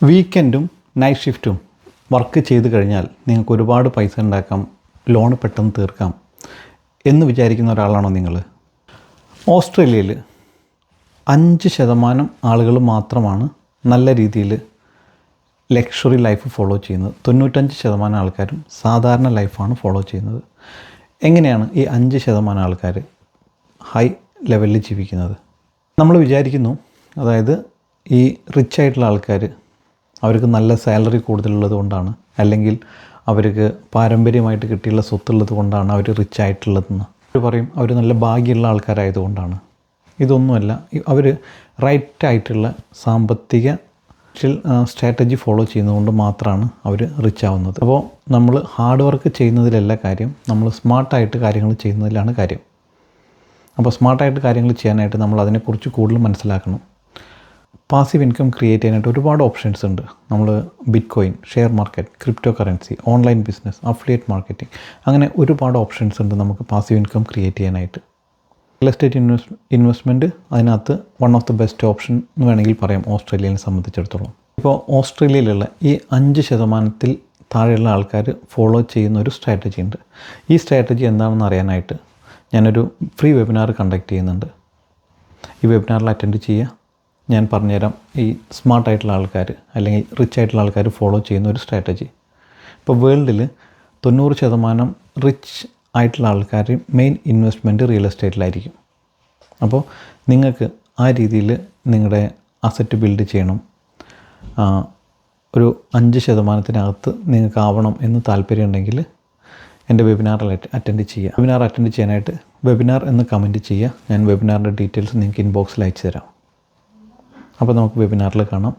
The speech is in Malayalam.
വീക്കെൻഡും നൈറ്റ് ഷിഫ്റ്റും വർക്ക് ചെയ്ത് കഴിഞ്ഞാൽ നിങ്ങൾക്ക് ഒരുപാട് പൈസ ഉണ്ടാക്കാം, ലോൺ പെട്ടെന്ന് തീർക്കാം എന്ന് വിചാരിക്കുന്ന ഒരാളാണോ നിങ്ങൾ? ഓസ്ട്രേലിയയിൽ 5% ആളുകൾ മാത്രമാണ് നല്ല രീതിയിൽ ലക്ഷറി ലൈഫ് ഫോളോ ചെയ്യുന്നത്. 95% ആൾക്കാരും സാധാരണ ലൈഫാണ് ഫോളോ ചെയ്യുന്നത്. എങ്ങനെയാണ് ഈ 5% ആൾക്കാർ ഹൈ ലെവലിൽ ജീവിക്കുന്നത്? നമ്മൾ വിചാരിക്കുന്നു, അതായത് ഈ റിച്ച് ആയിട്ടുള്ള ആൾക്കാർ അവർക്ക് നല്ല സാലറി കൂടുതലുള്ളത് കൊണ്ടാണ്, അല്ലെങ്കിൽ അവർക്ക് പാരമ്പര്യമായിട്ട് കിട്ടിയുള്ള സ്വത്തുള്ളത് കൊണ്ടാണ് അവർ റിച്ച് ആയിട്ടുള്ളതെന്ന് അവർ പറയും. അവർ നല്ല ഭാഗ്യമുള്ള ആൾക്കാരായതുകൊണ്ടാണ്. ഇതൊന്നുമല്ല, അവർ റൈറ്റായിട്ടുള്ള സാമ്പത്തിക സ്ട്രാറ്റജി ഫോളോ ചെയ്യുന്നതുകൊണ്ട് മാത്രമാണ് അവർ റിച്ച് ആവുന്നത്. അപ്പോൾ നമ്മൾ ഹാർഡ് വർക്ക് ചെയ്യുന്നതിലല്ല കാര്യം, നമ്മൾ സ്മാർട്ടായിട്ട് കാര്യങ്ങൾ ചെയ്യുന്നതിലാണ് കാര്യം. അപ്പോൾ സ്മാർട്ടായിട്ട് കാര്യങ്ങൾ ചെയ്യാനായിട്ട് നമ്മൾ അതിനെക്കുറിച്ച് കൂടുതൽ മനസ്സിലാക്കണം. പാസീവ് ഇൻകം ക്രിയേറ്റ് ചെയ്യാനായിട്ട് ഒരുപാട് ഓപ്ഷൻസ് ഉണ്ട്. നമ്മൾ bit coin, share market, crypto currency, online business, affiliate marketing, അങ്ങനെ ഒരുപാട് ഓപ്ഷൻസ് ഉണ്ട് നമുക്ക് പാസീവ് ഇൻകം ക്രിയേറ്റ് ചെയ്യാനായിട്ട്. റിയൽ എസ്റ്റേറ്റ് ഇൻവെസ്റ്റ്മെൻറ്റ് അതിനകത്ത് one of the best option എന്ന് വേണമെങ്കിൽ പറയാം ഓസ്ട്രേലിയയെ സംബന്ധിച്ചിടത്തോളം. ഇപ്പോൾ ഓസ്ട്രേലിയയിലുള്ള ഈ 5% താഴെയുള്ള ആൾക്കാർ ഫോളോ ചെയ്യുന്ന ഒരു സ്ട്രാറ്റജി ഉണ്ട്. ഈ സ്ട്രാറ്റജി എന്താണെന്ന് അറിയാനായിട്ട് ഞാനൊരു ഫ്രീ വെബിനാർ കണ്ടക്ട് ചെയ്യുന്നുണ്ട്. ഈ വെബിനാറിൽ അറ്റൻഡ് ചെയ്യുക. ഞാൻ പറഞ്ഞുതരാം ഈ സ്മാർട്ടായിട്ടുള്ള ആൾക്കാർ അല്ലെങ്കിൽ റിച്ച് ആയിട്ടുള്ള ആൾക്കാർ ഫോളോ ചെയ്യുന്ന ഒരു സ്ട്രാറ്റജി. ഇപ്പോൾ വേൾഡിൽ 90% റിച്ച് ആയിട്ടുള്ള ആൾക്കാർ മെയിൻ ഇൻവെസ്റ്റ്മെൻറ്റ് റിയൽ എസ്റ്റേറ്റിലായിരിക്കും. അപ്പോൾ നിങ്ങൾക്ക് ആ രീതിയിൽ നിങ്ങളുടെ അസറ്റ് ബിൽഡ് ചെയ്യണം, ഒരു 5%-നകത്ത് നിങ്ങൾക്ക് ആവണം എന്ന് താല്പര്യമുണ്ടെങ്കിൽ എൻ്റെ വെബിനാറിൽ അറ്റൻഡ് ചെയ്യുക. വെബിനാർ അറ്റൻഡ് ചെയ്യാനായിട്ട് വെബിനാർ എന്ന് കമൻറ്റ് ചെയ്യുക. ഞാൻ വെബിനാറിൻ്റെ ഡീറ്റെയിൽസ് നിങ്ങൾക്ക് ഇൻബോക്സിൽ അയച്ചു തരാം. അപ്പോൾ നമുക്ക് വെബിനാറിൽ കാണാം.